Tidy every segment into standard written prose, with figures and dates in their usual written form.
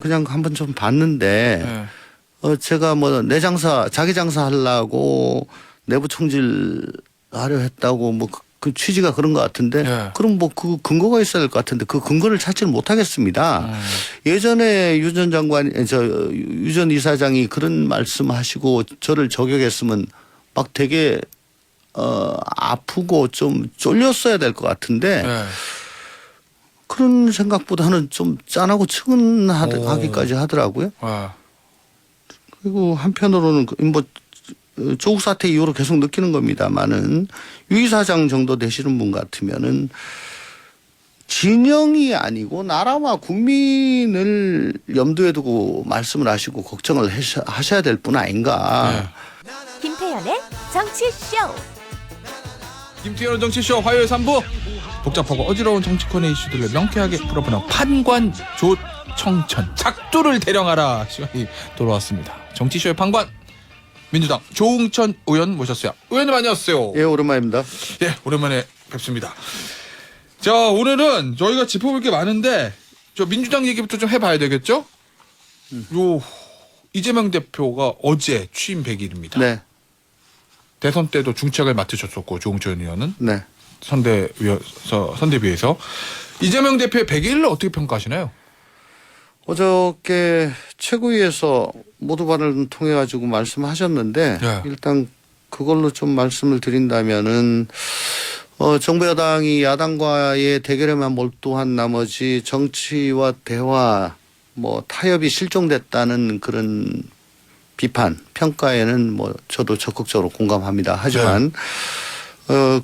그냥 한번 좀 봤는데 제가 뭐 내 장사 자기 장사 하려고 내부 총질 하려 했다고 뭐 그 취지가 그런 것 같은데 그럼 뭐 그 근거가 있어야 될 것 같은데 그 근거를 찾지는 못하겠습니다. 예전에 유 전 장관 유 전 이사장이 그런 말씀하시고 저를 저격했으면 막 되게 아프고 좀 쫄렸어야 될 것 같은데 그런 생각보다는 좀 짠하고 측은하기까지 하더라고요. 그리고 한편으로는 뭐 조국 사태 이후로 계속 느끼는 겁니다만은 유 이사장 정도 되시는 분 같으면은 진영이 아니고 나라와 국민을 염두에 두고 말씀을 하시고 걱정을 하셔야 될 분 아닌가. 김태현의 정치쇼. 김태현의 정치쇼 화요일 3부. 복잡하고 어지러운 정치권의 이슈들을 명쾌하게 풀어보는 판관 조청천 작두를 대령하라 시간이 돌아왔습니다. 정치쇼의 판관 민주당 조응천 의원 모셨어요. 의원님 안녕하세요. 예, 오랜만입니다. 예, 오랜만에 뵙습니다. 자, 오늘은 저희가 짚어볼 게 많은데 저 민주당 얘기부터 좀 해봐야 되겠죠? 요 이재명 대표가 어제 취임 100일입니다. 네. 대선 때도 중책을 맡으셨었고 조응천 의원은 네. 선대위에서 이재명 대표의 100일을 어떻게 평가하시나요? 어저께 최고위에서 모두 발언을 통해 가지고 말씀하셨는데 일단 그걸로 좀 말씀을 드린다면은 정부 여당이 야당과의 대결에만 몰두한 나머지 정치와 대화 뭐 타협이 실종됐다는 그런 비판 평가에는 뭐 저도 적극적으로 공감합니다. 하지만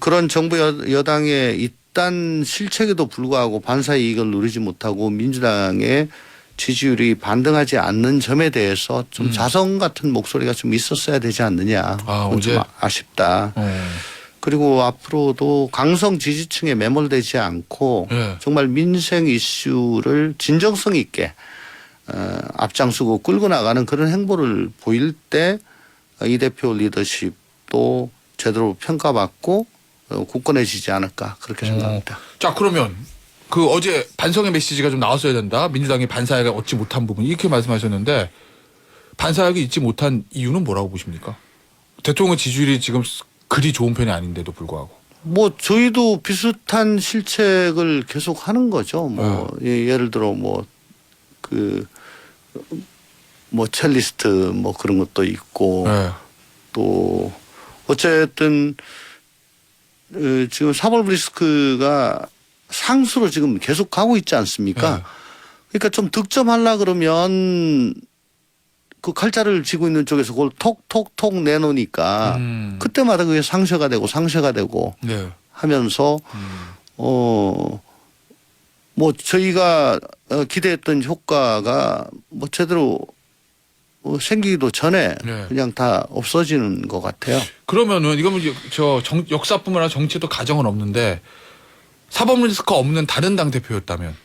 그런 정부 여당의 이딴 실책에도 불구하고 반사의 이익을 누리지 못하고 민주당의 지지율이 반등하지 않는 점에 대해서 좀 자성 같은 목소리가 좀 있었어야 되지 않느냐. 어제 좀 아쉽다. 그리고 앞으로도 강성 지지층에 매몰되지 않고 정말 민생 이슈를 진정성 있게 앞장서고 끌고 나가는 그런 행보를 보일 때 이 대표 리더십도 제대로 평가받고 굳건해지지 않을까 그렇게 생각합니다. 자, 그러면 그 어제 반성의 메시지가 좀 나왔어야 된다. 민주당이 반사회가 얻지 못한 부분 이렇게 말씀하셨는데 반사회가 있지 못한 이유는 뭐라고 보십니까? 대통령 지지율이 지금 그리 좋은 편이 아닌데도 불구하고. 뭐 저희도 비슷한 실책을 계속 하는 거죠. 뭐 예를 들어 뭐 첼리스트 뭐 그런 것도 있고 또 어쨌든 지금 사법 리스크가 상수로 지금 계속 가고 있지 않습니까? 그러니까 좀 득점하려 그러면 그 칼자를 쥐고 있는 쪽에서 그걸 톡톡톡 내놓으니까 그때마다 그게 상쇄가 되고 하면서 뭐 저희가 기대했던 효과가 뭐 제대로 생기기도 전에 그냥 다 없어지는 것 같아요. 그러면은 이거는 역사뿐만 아니라 정치에도 가정은 없는데 사법 리스크 없는 다른 당 대표였다면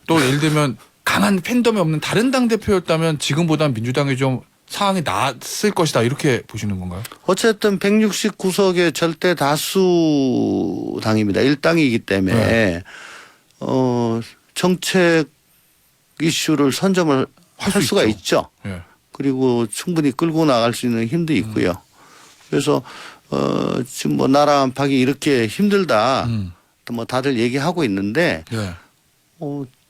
또 예를 들면 강한 팬덤이 없는 다른 당 대표였다면 지금보다는 민주당이 좀 상황이 나았을 것이다 이렇게 보시는 건가요? 어쨌든 169석의 절대 다수 당입니다. 1당이기 때문에 정책 이슈를 선점을 할 수가 있죠. 그리고 충분히 끌고 나갈 수 있는 힘도 있고요. 그래서 지금 뭐 나라 안팎이 이렇게 힘들다. 뭐 다들 얘기하고 있는데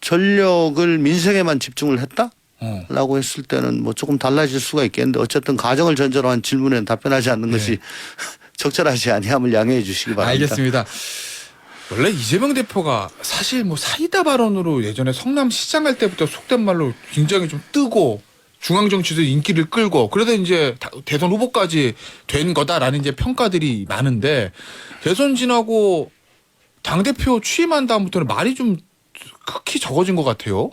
전력을 민생에만 집중을 했다라고 했을 때는 뭐 조금 달라질 수가 있겠는데 어쨌든 가정을 전제로 한 질문에는 답변하지 않는 것이 적절하지 아니함을 양해해 주시기 바랍니다. 알겠습니다. 원래 이재명 대표가 사실 뭐 사이다 발언으로 예전에 성남시장 할 때부터 속된 말로 굉장히 좀 뜨고 중앙정치에서 인기를 끌고 그래서 이제 대선 후보까지 된 거다라는 이제 평가들이 많은데 대선 지나고 당대표 취임한 다음부터는 말이 좀 극히 적어진 것 같아요.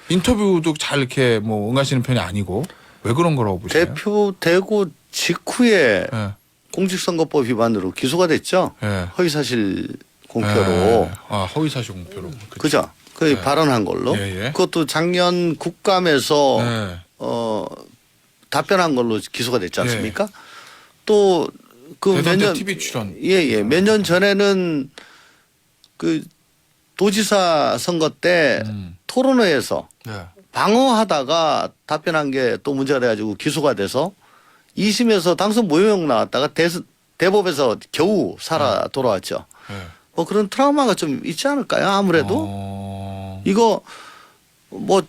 인터뷰도 잘 이렇게 뭐 응하시는 편이 아니고 왜 그런 거라고 보시나요? 대표 되고 직후에 공직선거법 위반으로 기소가 됐죠. 허위사실 공표로. 허위사실 공표로. 그죠. 그 발언한 걸로. 그것도 작년 국감에서 답변한 걸로 기소가 됐지 않습니까? 또 그 몇 년 TV 출연. 몇 년 전에는 그 도지사 선거 때 토론회에서 방어하다가 답변한 게 또 문제가 돼가지고 기소가 돼서 2심에서 당선 무효형 나왔다가 대법에서 겨우 살아 돌아왔죠. 네. 뭐 그런 트라우마가 좀 있지 않을까요? 아무래도 이거 뭐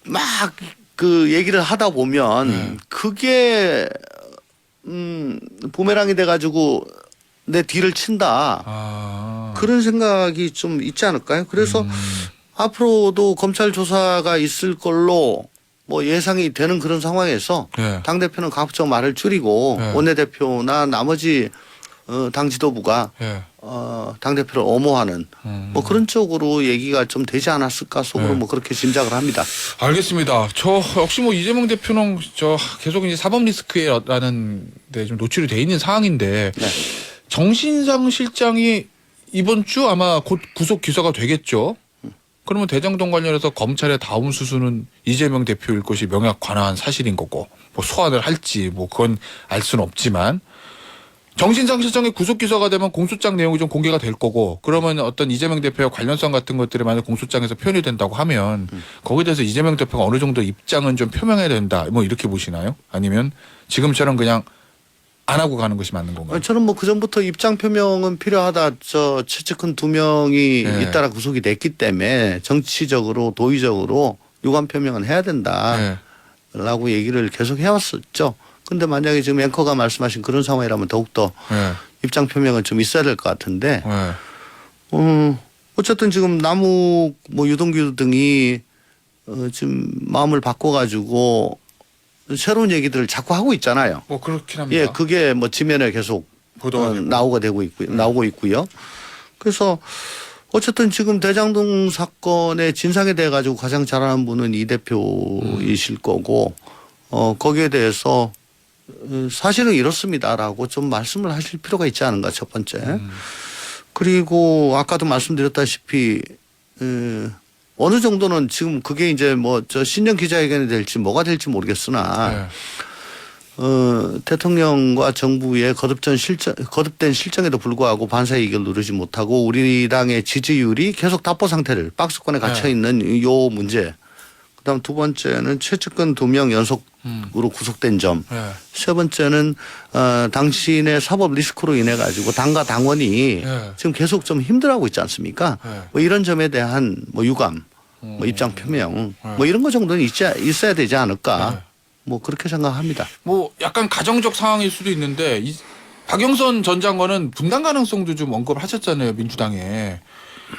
막 그 얘기를 하다 보면 그게 부메랑이 돼가지고 내 뒤를 친다. 그런 생각이 좀 있지 않을까요? 그래서 앞으로도 검찰 조사가 있을 걸로 뭐 예상이 되는 그런 상황에서 네. 당대표는 가급적 말을 줄이고 네. 원내대표나 나머지 당 지도부가 네. 당대표를 엄호하는 뭐 그런 쪽으로 얘기가 좀 되지 않았을까 속으로 네. 뭐 그렇게 짐작을 합니다. 알겠습니다. 저 역시 뭐 이재명 대표는 저 계속 이제 사법 리스크라는 데 좀 노출이 돼 있는 상황인데 네. 정신상 실장이 이번 주 아마 곧 구속 기소가 되겠죠. 그러면 대장동 관련해서 검찰의 다음 수순은 이재명 대표일 것이 명확 관화한 사실인 거고 뭐 소환을 할지 뭐 그건 알 수는 없지만 정신상 실장의 구속 기소가 되면 공소장 내용이 좀 공개가 될 거고 그러면 어떤 이재명 대표와 관련성 같은 것들이 만약 공소장에서 표현이 된다고 하면 거기에 대해서 이재명 대표가 어느 정도 입장은 좀 표명해야 된다 뭐 이렇게 보시나요? 아니면 지금처럼 그냥 안 하고 가는 것이 맞는 건가요? 저는 뭐 그전부터 입장 표명은 필요하다. 저 최측근 2명이 네. 잇따라 구속이 됐기 때문에 정치적으로 도의적으로 유감 표명은 해야 된다라고 네. 얘기를 계속 해왔었죠. 근데 만약에 지금 앵커가 말씀하신 그런 상황이라면 더욱더 네. 입장 표명은 좀 있어야 될 것 같은데 네. 어쨌든 지금 남욱 뭐 유동규 등이 지금 마음을 바꿔가지고 새로운 얘기들을 자꾸 하고 있잖아요. 뭐 그렇긴 합니다. 예, 그게 뭐 지면에 계속 보도가 되고. 나오고 있고요. 그래서 어쨌든 지금 대장동 사건의 진상에 대해 가지고 가장 잘 아는 분은 이 대표이실 거고 거기에 대해서 사실은 이렇습니다라고 좀 말씀을 하실 필요가 있지 않은가 첫 번째. 그리고 아까도 말씀드렸다시피 어느 정도는 지금 그게 이제 뭐 저 신년 기자회견이 될지 뭐가 될지 모르겠으나 네. 대통령과 정부의 거듭된 실정에도 불구하고 반사 이익을 누리지 못하고 우리 당의 지지율이 계속 답보 상태를 박스권에 갇혀 있는 요 문제. 그다음 두 번째는 최측근 2명 연속으로 구속된 점. 네. 세 번째는 당신의 사법 리스크로 인해 가지고 당과 당원이 네. 지금 계속 좀 힘들어하고 있지 않습니까? 네. 뭐 이런 점에 대한 뭐 유감, 뭐 입장 표명, 뭐 이런 거 정도는 있어야 되지 않을까? 네. 뭐 그렇게 생각합니다. 뭐 약간 가정적 상황일 수도 있는데 박영선 전 장관은 분당 가능성도 좀 언급을 하셨잖아요. 민주당에.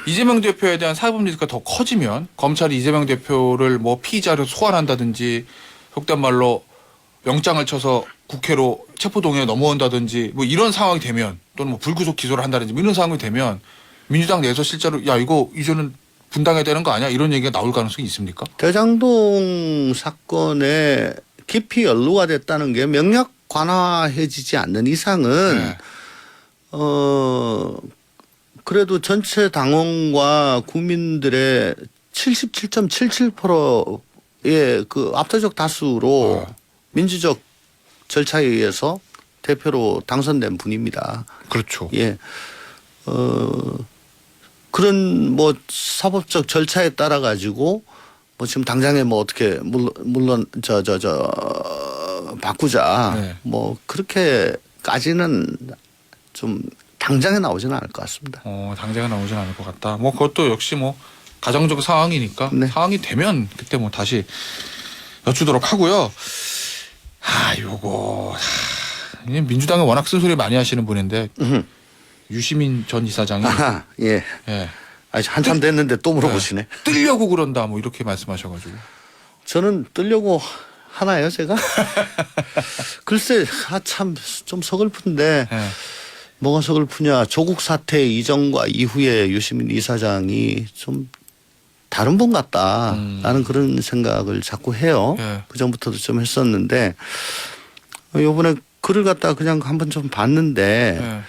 이재명 대표에 대한 사법 리스크가 더 커지면 검찰이 이재명 대표를 뭐 피의자로 소환한다든지 속된 말로 영장을 쳐서 국회로 체포동의에 넘어온다든지 뭐 이런 상황이 되면 또는 뭐 불구속 기소를 한다든지 뭐 이런 상황이 되면 민주당 내에서 실제로 야 이거 이제는 분당해야 되는 거 아니야? 이런 얘기가 나올 가능성이 있습니까? 대장동 사건에 깊이 연루가 됐다는 게 명략 관화해지지 않는 이상은 네. 그래도 전체 당원과 국민들의 77.77%의 그 압도적 다수로 민주적 절차에 의해서 대표로 당선된 분입니다. 그렇죠. 예. 그런 뭐 사법적 절차에 따라 가지고 뭐 지금 당장에 뭐 어떻게 물론 바꾸자 네. 뭐 그렇게까지는 좀 당장에 나오지는 않을 것 같습니다. 당장에 나오진 않을 것 같다. 뭐 그것도 역시 뭐 가정적 상황이니까 네. 상황이 되면 그때 뭐 다시 여쭈도록 하고요. 요거 민주당은 워낙 쓴소리 많이 하시는 분인데 유시민 전 이사장이 아하, 예. 예. 아직 한참 됐는데 또 물어보시네. 뜨려고 그런다 뭐 이렇게 말씀하셔가지고. 저는 뜨려고 하나요, 제가? 글쎄, 참 좀 서글픈데 예. 뭐가 서글프냐. 조국 사태 이전과 이후에 유시민 이사장이 좀 다른 분 같다라는 그런 생각을 자꾸 해요. 예. 그전부터도 좀 했었는데 요번에 글을 갖다 그냥 한번 좀 봤는데 예.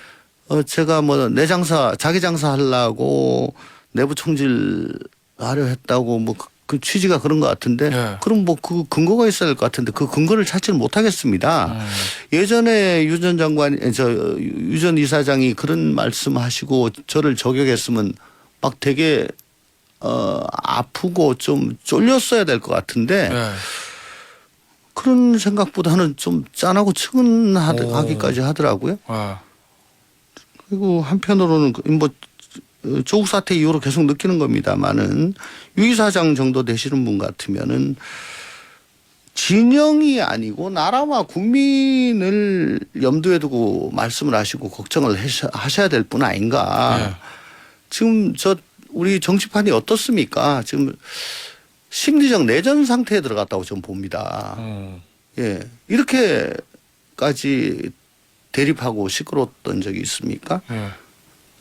제가 뭐 내 장사 자기 장사 하려고 내부 총질 하려 했다고 뭐 그 취지가 그런 것 같은데 예. 그럼 뭐 그 근거가 있어야 될 것 같은데 그 근거를 찾지는 못하겠습니다. 예전에 유 전 이사장이 그런 말씀하시고 저를 저격했으면 막 되게 아프고 좀 쫄렸어야 될 것 같은데 네. 그런 생각보다는 좀 짠하고 측은하기까지 하더라고요. 아. 그리고 한편으로는 뭐 조국 사태 이후로 계속 느끼는 겁니다만은 유 이사장 정도 되시는 분 같으면은 진영이 아니고 나라와 국민을 염두에 두고 말씀을 하시고 걱정을 하셔야 될 분 아닌가. 네. 지금 우리 정치판이 어떻습니까? 지금 심리적 내전 상태에 들어갔다고 저는 봅니다. 예. 이렇게까지 대립하고 시끄러웠던 적이 있습니까? 네.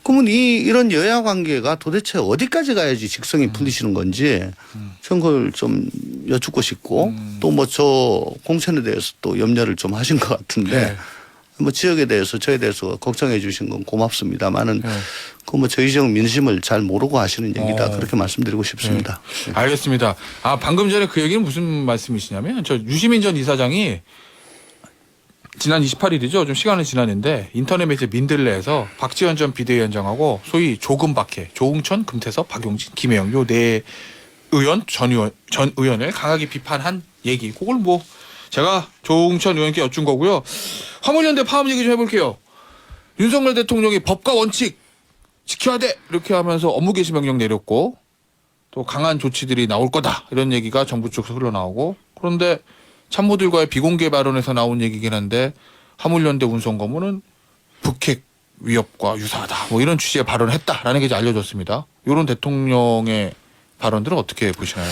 그러면 이런 여야 관계가 도대체 어디까지 가야지 직성이 풀리시는 건지 저는 그걸 좀 여쭙고 싶고 또 뭐 저 공천에 대해서 또 염려를 좀 하신 것 같은데 네. 뭐 지역에 대해서 저에 대해서 걱정해 주신 건 고맙습니다만은 네. 그 뭐 저희 지역 민심을 잘 모르고 하시는 얘기다 그렇게 말씀드리고 싶습니다. 네. 알겠습니다. 아 방금 전에 그 얘기는 무슨 말씀이시냐면 저 유시민 전 이사장이 지난 28일이죠. 좀 시간은 지났는데 인터넷 매체 민들레에서 박지원 전 비대위원장하고 소위 조금박해, 조응천, 금태섭, 박용진, 김혜영 요 네 의원 전 의원을 강하게 비판한 얘기. 그걸 뭐 제가 조응천 의원께 여쭌 거고요. 화물연대 파업 얘기 좀 해볼게요. 윤석열 대통령이 법과 원칙 지켜야 돼 이렇게 하면서 업무 개시 명령 내렸고 또 강한 조치들이 나올 거다 이런 얘기가 정부 쪽에서 흘러나오고 그런데 참모들과의 비공개 발언에서 나온 얘기긴 한데 화물연대 운송거무는 북핵 위협과 유사하다 뭐 이런 취지의 발언을 했다라는 게 이제 알려졌습니다. 이런 대통령의 발언들은 어떻게 보시나요?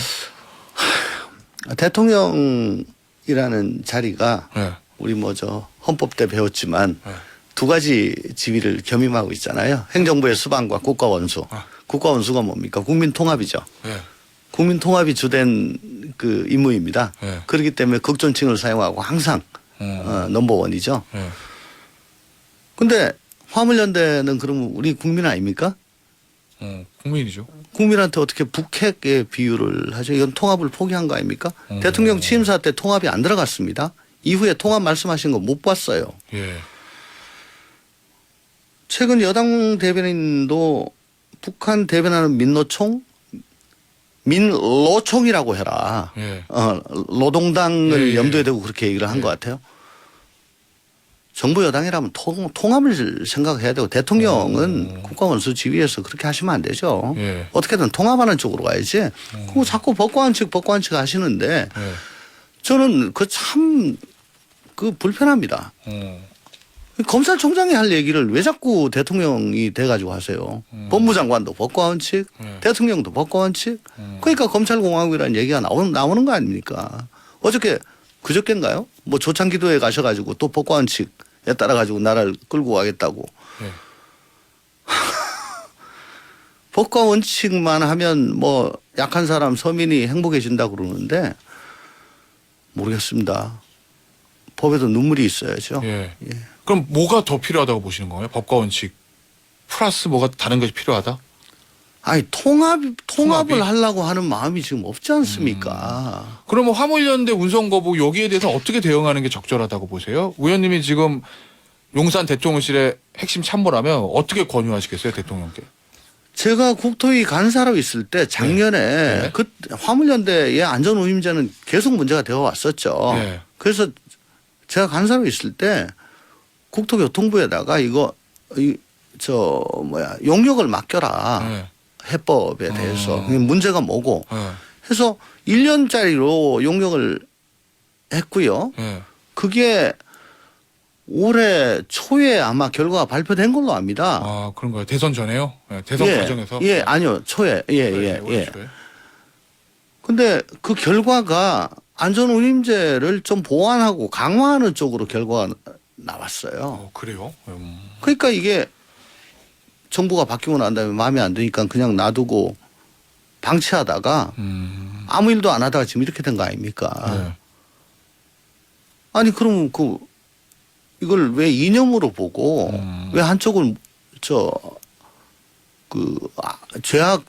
대통령이라는 자리가 네. 우리 뭐 저 헌법 때 배웠지만 네. 두 가지 지위를 겸임하고 있잖아요. 행정부의 수반과 국가원수. 국가원수가 뭡니까? 국민통합이죠. 네. 국민통합이 주된 그 임무입니다. 네. 그렇기 때문에 극존칭을 사용하고 항상 넘버원이죠. 네. 근데 화물연대는 그러면 우리 국민 아닙니까? 국민이죠. 국민한테 어떻게 북핵의 비유를 하죠? 이건 통합을 포기한 거 아닙니까? 대통령 취임사 때 통합이 안 들어갔습니다. 이후에 통합 말씀하신 거 못 봤어요. 예. 최근 여당 대변인도 북한 대변하는 민노총이라고 해라. 예. 노동당을 예, 예. 염두에 두고 그렇게 얘기를 한 것 같아요. 정부 여당이라면 통합을 생각해야 되고 대통령은 국가원수 지위에서 그렇게 하시면 안 되죠. 예. 어떻게든 통합하는 쪽으로 가야지. 그거 자꾸 법관칙 하시는데 예. 저는 그 불편합니다. 검찰총장이 할 얘기를 왜 자꾸 대통령이 돼가지고 하세요. 법무장관도 법과원칙, 대통령도 법과원칙. 그러니까 검찰공화국이라는 얘기가 나오는 거 아닙니까? 그저께인가요? 뭐 조창기도에 가셔가지고 또 법과원칙에 따라 가지고 나라를 끌고 가겠다고. 네. 법과원칙만 하면 뭐 약한 사람 서민이 행복해진다 그러는데 모르겠습니다. 법에도 눈물이 있어야죠. 예. 그럼 뭐가 더 필요하다고 보시는 거예요? 법과 원칙 플러스 뭐가 다른 것이 필요하다? 아니 통합을 통합이? 하려고 하는 마음이 지금 없지 않습니까? 그러면 화물연대 운송거부 여기에 대해서 어떻게 대응하는 게 적절하다고 보세요? 의원님이 지금 용산 대통령실의 핵심 참모라면 어떻게 권유하시겠어요, 대통령께? 제가 국토위 간사로 있을 때 작년에 네. 그 화물연대의 안전운임제는 계속 문제가 되어 왔었죠. 네. 그래서 제가 간사로 있을 때 국토교통부에다가 용역을 맡겨라. 네. 해법에 대해서 문제가 뭐고 네. 해서 1년짜리로 용역을 했고요. 네. 그게 올해 초에 아마 결과가 발표된 걸로 압니다. 아 그런가요? 대선 전에요? 네. 대선 과정에서? 예, 아니요. 초에. 예. 초에. 근데 그 결과가 안전운임제를 좀 보완하고 강화하는 쪽으로 결과가 나왔어요. 그래요? 그러니까 이게 정부가 바뀌고 난 다음에 마음에 안 드니까 그냥 놔두고 방치하다가 아무 일도 안 하다가 지금 이렇게 된 거 아닙니까? 네. 아니 그럼 이걸 왜 이념으로 보고 왜 한쪽을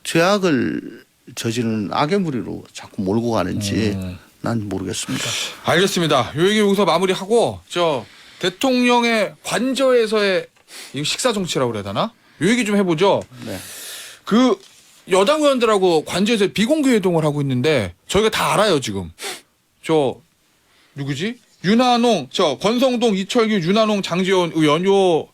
죄악을 저지르는 악의 무리로 자꾸 몰고 가는지 난 모르겠습니다. 알겠습니다. 요 얘기 여기서 마무리하고 저 대통령의 관저에서의 이 식사 정치라고 그래야 되나? 요 얘기 좀 해보죠. 네. 그 여당 의원들하고 관저에서 비공개 회동을 하고 있는데 저희가 다 알아요 지금. 저 누구지? 윤한홍, 저 권성동, 이철규, 윤한홍, 장지원 의원 요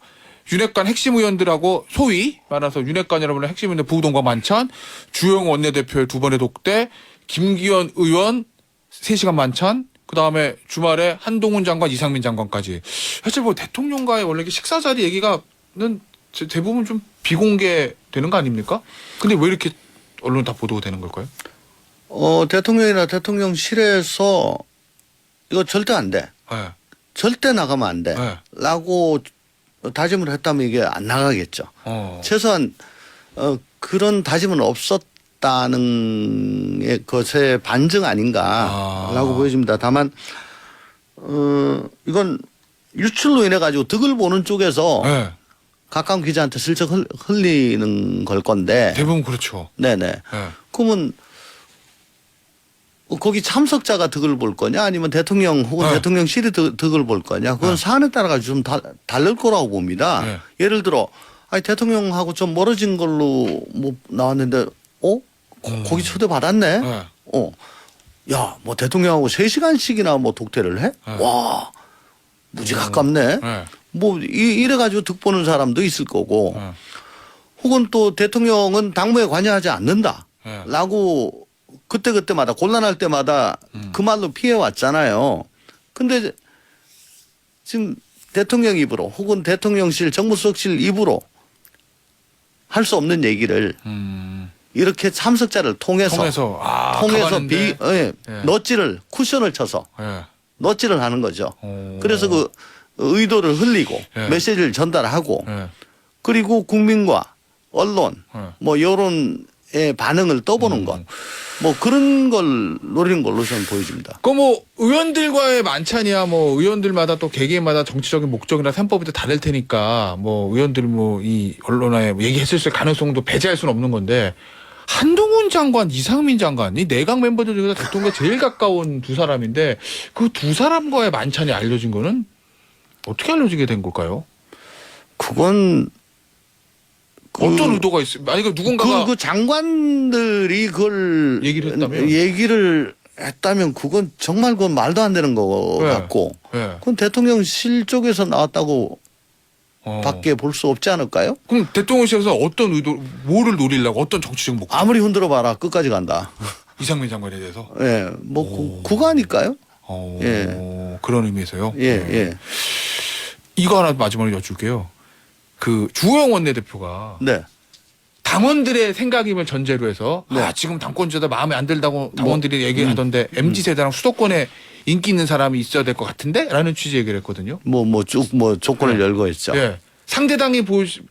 윤핵관 핵심 의원들하고 소위 말해서 윤핵관이라고 하는 핵심 의원들 부동과 만찬, 주영 원내대표의 2번의 독대, 김기현 의원 3시간 만찬, 그 다음에 주말에 한동훈 장관, 이상민 장관까지. 사실 뭐 대통령과의 원래 식사 자리 얘기가는 대부분 좀 비공개되는 거 아닙니까? 근데 왜 이렇게 언론 다 보도가 되는 걸까요? 대통령이나 대통령실에서 이거 절대 안 돼. 네. 절대 절대 나가면 안 돼. 네. 라고 다짐을 했다면 이게 안 나가겠죠. 최소한 그런 다짐은 없었다는 것의 반증 아닌가라고 보여집니다. 다만 이건 유출로 인해 가지고 득을 보는 쪽에서 네. 가까운 기자한테 슬쩍 흘리는 걸 건데. 대부분 그렇죠. 네네. 네. 그러면 거기 참석자가 득을 볼 거냐 아니면 대통령 혹은 네. 대통령실이 득을 볼 거냐 그건 네. 사안에 따라 가지고 좀 다를 거라고 봅니다. 네. 예를 들어 아니 대통령하고 좀 멀어진 걸로 뭐 나왔는데 거기 초대 받았네. 네. 야 뭐 대통령하고 3시간씩이나 뭐 독대를 해? 네. 와 무지 가깝네. 네. 뭐 이래 가지고 득 보는 사람도 있을 거고 네. 혹은 또 대통령은 당무에 관여하지 않는다. 네. 라고 그때마다 곤란할 때마다 그 말로 피해 왔잖아요. 근데 지금 대통령 입으로 혹은 대통령실 정무수석실 입으로 할 수 없는 얘기를 이렇게 참석자를 통해서 가봤는데. 예. 넛지를 쿠션을 쳐서 예. 넛지를 하는 거죠. 오. 그래서 그 의도를 흘리고 예. 메시지를 전달하고 예. 그리고 국민과 언론 예. 뭐 여론의 반응을 떠보는 것 뭐 그런 걸 노리는 걸로 저는 보여집니다. 그 뭐 의원들과의 만찬이야 뭐 의원들마다 또 개개인마다 정치적인 목적이나 셈법이 또 다를 테니까 뭐 의원들 뭐 이 언론에 얘기했을 가능성도 배제할 수는 없는 건데 한동훈 장관, 이상민 장관 이 내각 멤버들 중에서 대통령에 제일 가까운 두 사람인데 그 두 사람과의 만찬이 알려진 거는 어떻게 알려지게 된 걸까요? 그건 어떤 의도가 있어요? 만약에 누군가가 그 장관들이 그걸 얘기를 했다면 그건 정말 그건 말도 안 되는 거 네. 같고 네. 그건 대통령실 쪽에서 나왔다고 어. 밖에 볼 수 없지 않을까요? 그럼 대통령실에서 어떤 의도, 뭐를 노리려고 어떤 정치적 목적? 아무리 흔들어 봐라 끝까지 간다. 이상민 장관에 대해서? 예, 뭐 그거니까요. 예. 그런 의미에서요? 예, 예. 이거 하나 마지막으로 여쭐게요. 그 주호영 원내대표가 네. 당원들의 생각임을 전제로 해서 네. 지금 당권주자 마음에 안 들다고 당원들이 얘기하던데 MZ세대랑 수도권에 인기 있는 사람이 있어야 될 것 같은데? 라는 취지 얘기를 했거든요. 쭉 조건을 열고 있죠. 예. 상대당이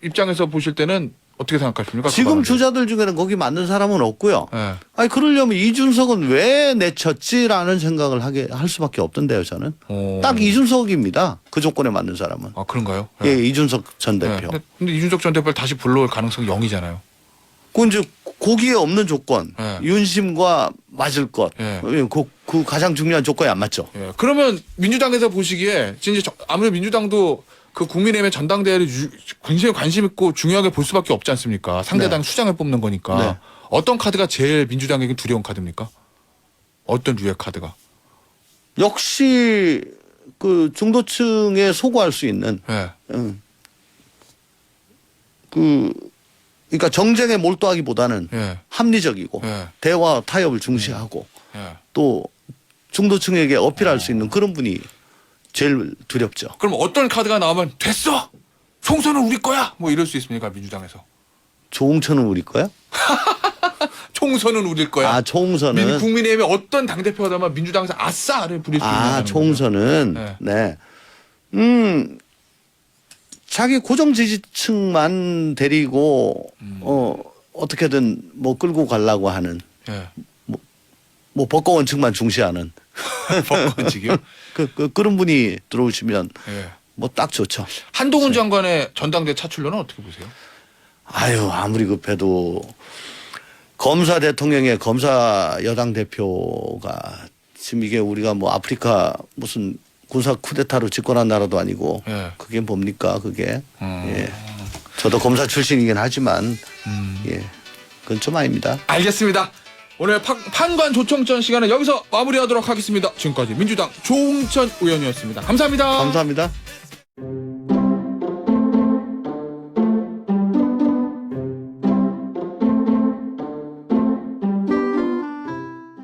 입장에서 보실 때는 어떻게 생각하십니까? 지금 주자들 중에는 거기 맞는 사람은 없고요. 예. 아니 그러려면 이준석은 왜 내쳤지라는 생각을 할 수밖에 없던데요. 저는 딱 이준석입니다. 그 조건에 맞는 사람은. 아 그런가요? 예, 이준석 전 대표. 근데 이준석 전 대표를 다시 불러올 가능성이 0이잖아요. 그 이제 거기에 없는 조건, 예. 윤심과 맞을 것, 예. 그 가장 중요한 조건이 안 맞죠. 예. 그러면 민주당에서 보시기에 진짜 아무래도 민주당도 그 국민의힘의 전당대회를 굉장히 관심 있고 중요하게 볼 수밖에 없지 않습니까? 상대당 네. 수장을 뽑는 거니까. 네. 어떤 카드가 제일 민주당에게 두려운 카드입니까? 어떤 류의 카드가? 역시 그 중도층에 소구할 수 있는 예. 그러니까 정쟁에 몰두하기보다는 예. 합리적이고 예. 대화 타협을 중시하고 예. 또 중도층에게 어필할 수 있는 그런 분이 제일 두렵죠. 그럼 어떤 카드가 나오면 됐어! 총선은 우리 거야! 뭐 이럴 수 있습니까? 민주당에서. 조홍천은 우리 거야? 총선은 우리 거야. 아, 총선은. 국민의힘의 어떤 당대표가 되면 민주당에서 아싸를 부릴 수 있는. 아, 총선은. 네. 자기 고정 지지층만 데리고 어떻게든 뭐 끌고 가려고 하는 예. 뭐 법과원층만 중시하는 법관직이요? 그런 분이 들어오시면 예. 뭐 딱 좋죠. 한동훈 장관의 전당대 차출로는 어떻게 보세요? 아유, 아무리 급해도 검사 대통령의 검사 여당 대표가 지금 이게 우리가 뭐 아프리카 무슨 군사 쿠데타로 집권한 나라도 아니고 예. 그게 뭡니까 그게. 예. 저도 검사 출신이긴 하지만 예. 그건 좀 아닙니다. 알겠습니다. 오늘 판관 조청천 시간은 여기서 마무리하도록 하겠습니다. 지금까지 민주당 조홍천 의원이었습니다. 감사합니다. 감사합니다.